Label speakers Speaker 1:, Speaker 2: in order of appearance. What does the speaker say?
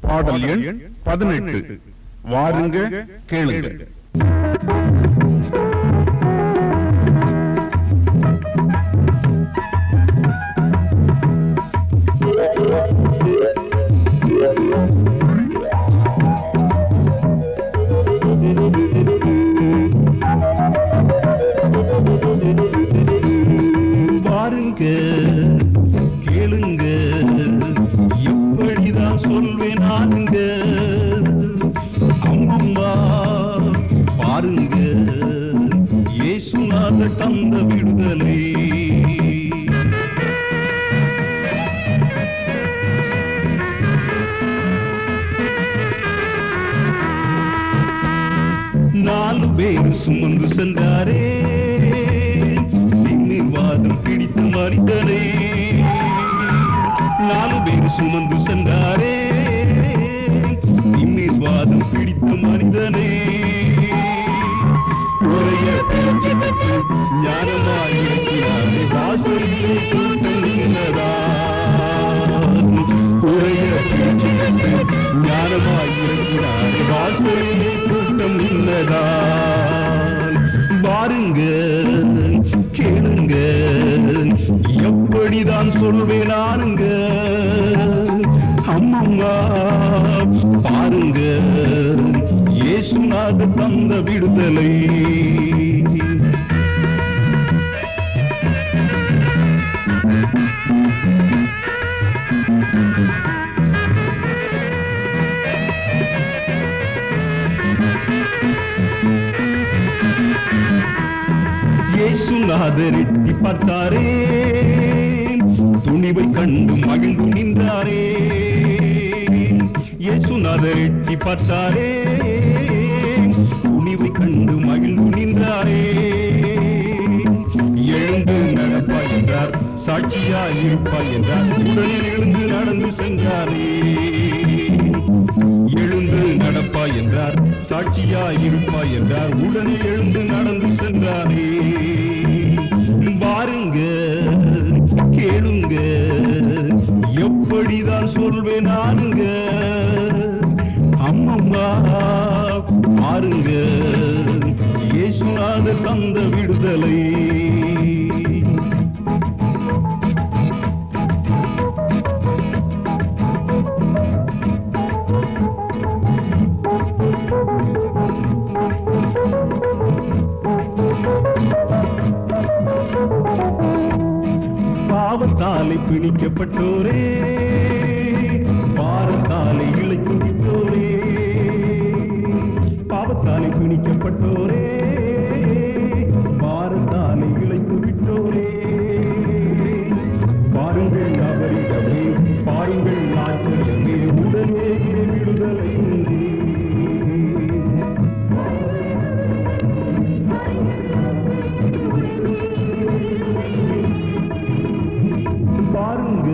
Speaker 1: பாடல் எண் 18. வாருங்க கேளுங்க.
Speaker 2: வாருங்க கேளுங்க, எப்படிதான் சொல்வேன் நானுங்க. அம்மம்மா பாருங்க, இயேசுநாதர் தந்த விடுதலை. நாலு பேர் சுமந்து சென்றாரே, நிர்வாதம் பிடித்த மனிதனே. நாலு பேர் சுமந்து சென்றாரே, நிர்வாதம் பிடித்த மனிதனே. உரைய ஞானமாயிருக்கிறாரே, வாசலிலே கூட்டம் நின்றதா. உரைய ஞானமாயிருக்கிறாரே, வாசலிலே கூட்டம் நின்றதா. பாருங்க கேளுங்க, எப்படிதான் சொல்வேன் நானுங்க. அம்மம்மா பாருங்க, இயேசுநாதர் தந்த விடுதலை. இயேசுநாதர் எட்டி பார்த்தாரே, துணிவை கண்டு மகிழ்ந்து நின்றாரே. இயேசுநாதர் எட்டி பார்த்தாரே, துணிவை கண்டு மகிழ்ந்து நின்றாரே. எழுந்து நடப்பாய் என்றார், சாட்சியாய் இருப்பாய் என்றார், உடனே எழுந்து நடந்து சென்றாரே. எழுந்து நடப்பாய் என்றார், சாட்சியாய் இருப்பாய் என்றார், உடனே எழுந்து நடந்து சென்றாரே. பாருங்க கேளுங்க, எப்படிதான் சொல்வேன் நானுங்க. அம்மம்மா பாருங்க, இயேசுநாதர் தந்த விடுதலை. பாவத்தாலை பிணிக்கப்பட்டோரே, பாரத்தாலை இழைத்து விட்டோரே. பாவத்தாலை பிணிக்கப்பட்டோரே, பாரத்தாலை இழைத்து விட்டோரே. பாருங்கள் அவரிடமே, பாருங்கள் ஆச்சரியமே, உடனே விடுதலை. பாருங்க